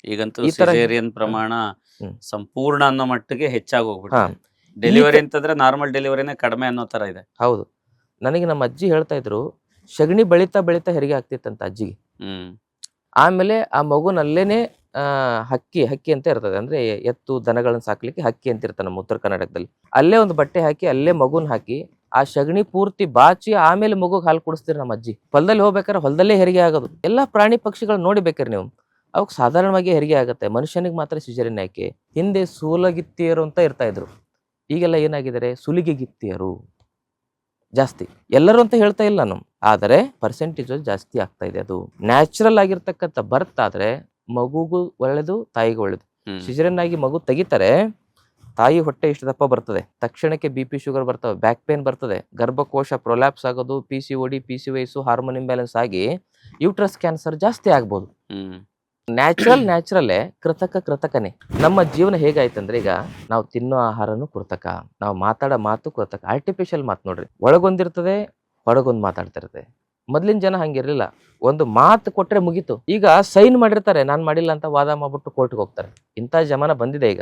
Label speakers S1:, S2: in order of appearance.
S1: ಈಗಂತೂ
S2: ಈ ತರ
S1: ಸಿಜೇರಿಯನ್ ಪ್ರಮಾಣ
S2: ಹ್ಮ್.
S1: ಸಂಪೂರ್ಣ ಅನ್ನೋ ಮಟ್ಟಿಗೆ ಹೆಚ್ಚಾಗಿ
S2: ಹಾ
S1: ಹೋಗ್ಬಿಟ್ಟಿದೆ. ಡೆಲಿವರಿ ಅಂತಂದ್ರೆ ನಾರ್ಮಲ್ ಡೆಲಿವರಿನೇ ಕಡಿಮೆ ಅನ್ನೋ ತರ ಇದೆ.
S2: ಹೌದು. ನನಗೆ ನಮ್ಮ ಅಜ್ಜಿ ಹೇಳ್ತಾ ಇದ್ರು, ಸಗಣಿ ಬೆಳಿತಾ ಬೆಳಿತಾ ಹೆರಿಗೆ ಆಗ್ತಿತ್ತಂತ ಅಜ್ಜಿಗೆ.
S1: ಹ್ಮ್
S2: ಆಮೇಲೆ ಆ ಮಗುನಲ್ಲೇನೆ ಹಕ್ಕಿ ಹಕ್ಕಿ ಅಂತ ಇರ್ತದೆ, ಅಂದ್ರೆ ಎತ್ತು ದನಗಳನ್ನ ಸಾಕ್ಲಿಕ್ಕೆ ಹಕ್ಕಿ ಅಂತ ಇರ್ತಾನೆ ನಮ್ಮ ಉತ್ತರ ಕರ್ನಾಟಕದಲ್ಲಿ. ಅಲ್ಲೇ ಒಂದು ಬಟ್ಟೆ ಹಾಕಿ ಅಲ್ಲೇ ಮಗುನ್ ಹಾಕಿ ಆ ಸಗಣಿ ಪೂರ್ತಿ ಬಾಚಿ ಆಮೇಲೆ ಮಗುಗ್ ಹಾಲು ಕುಡಿಸ್ತೀರಿ ನಮ್ಮ ಅಜ್ಜಿ. ಹೊಲದಲ್ಲಿ ಹೋಗ್ಬೇಕಾದ್ರೆ ಹೊಲದಲ್ಲೇ ಹೆರಿಗೆ ಆಗೋದು. ಎಲ್ಲಾ ಪ್ರಾಣಿ ಪಕ್ಷಿಗಳು ನೋಡಿ ಬೇಕಾರೆ ನೀವು, ಅವಕ್ ಸಾಧಾರಣವಾಗಿ ಹೆರಿಗೆ ಆಗುತ್ತೆ, ಮನುಷ್ಯನಿಗೆ ಮಾತ್ರ ಸಿಜೇರಿಯನ್ ಯಾಕೆ? ಹಿಂದೆ ಸೂಲಗಿತ್ತಿಯರು ಅಂತ ಇರ್ತಾ ಇದ್ರು, ಈಗೆಲ್ಲ ಏನಾಗಿದ್ದಾರೆ ಸುಲಿಗೆಗಿತ್ತಿಯರು ಜಾಸ್ತಿ. ಎಲ್ಲರೂ ಅಂತ ಹೇಳ್ತಾ ಇಲ್ಲ ನಾನು, ಆದರೆ ಪರ್ಸೆಂಟೇಜ್ ಜಾಸ್ತಿ ಆಗ್ತಾ ಇದೆ. ಅದು ನ್ಯಾಚುರಲ್ ಆಗಿರ್ತಕ್ಕಂಥ ಬರ್ತ್ ಆದ್ರೆ ಮಗುಗೂ ಒಳ್ಳೇದು, ತಾಯಿಗೂ ಒಳ್ಳೇದು. ಸಿಜೇರಿಯನ್ ಆಗಿ ಮಗು ತೆಗಿತಾರೆ, ತಾಯಿ ಹೊಟ್ಟೆ ಇಷ್ಟು ದಪ್ಪ ಬರ್ತದೆ, ತಕ್ಷಣಕ್ಕೆ BP ಶುಗರ್ ಬರ್ತವೆ, ಬ್ಯಾಕ್ ಪೇನ್ ಬರ್ತದೆ, ಗರ್ಭಕೋಶ ಪ್ರೊಲ್ಯಾಪ್ಸ್ ಆಗೋದು, PCOD PCOS ಹಾರ್ಮೋನ್ ಇಂಬ್ಯಾಲೆನ್ಸ್ ಆಗಿ ಯೂಟ್ರಸ್ ಕ್ಯಾನ್ಸರ್ ಜಾಸ್ತಿ ಆಗ್ಬೋದು. ನ್ಯಾಚುರಲ್ಲೇ ಕೃತಕನೇ. ನಮ್ಮ ಜೀವನ ಹೇಗಾಯ್ತಂದ್ರೆ, ಈಗ ನಾವು ತಿನ್ನೋ ಆಹಾರನು ಕೃತಕ, ನಾವು ಮಾತಾಡೋ ಮಾತು ಕೃತಕ, ಆರ್ಟಿಫಿಷಿಯಲ್ ಮಾತು. ನೋಡ್ರಿ, ಒಳಗೊಂದಿರ್ತದೆ, ಹೊರಗೊಂದು ಮಾತಾಡ್ತಿರ್ತದೆ. ಮೊದ್ಲಿನ ಜನ ಹಂಗಿರ್ಲಿಲ್ಲ, ಒಂದು ಮಾತು ಕೊಟ್ರೆ ಮುಗೀತು. ಈಗ ಸೈನ್ ಮಾಡಿರ್ತಾರೆ, ನಾನ್ ಮಾಡಿಲ್ಲ ಅಂತ ವಾದ ಮಾಡ್ಬಿಟ್ಟು ಕೋರ್ಟ್ಗೆ ಹೋಗ್ತಾರೆ. ಇಂಥ ಜಮಾನ ಬಂದಿದೆ ಈಗ.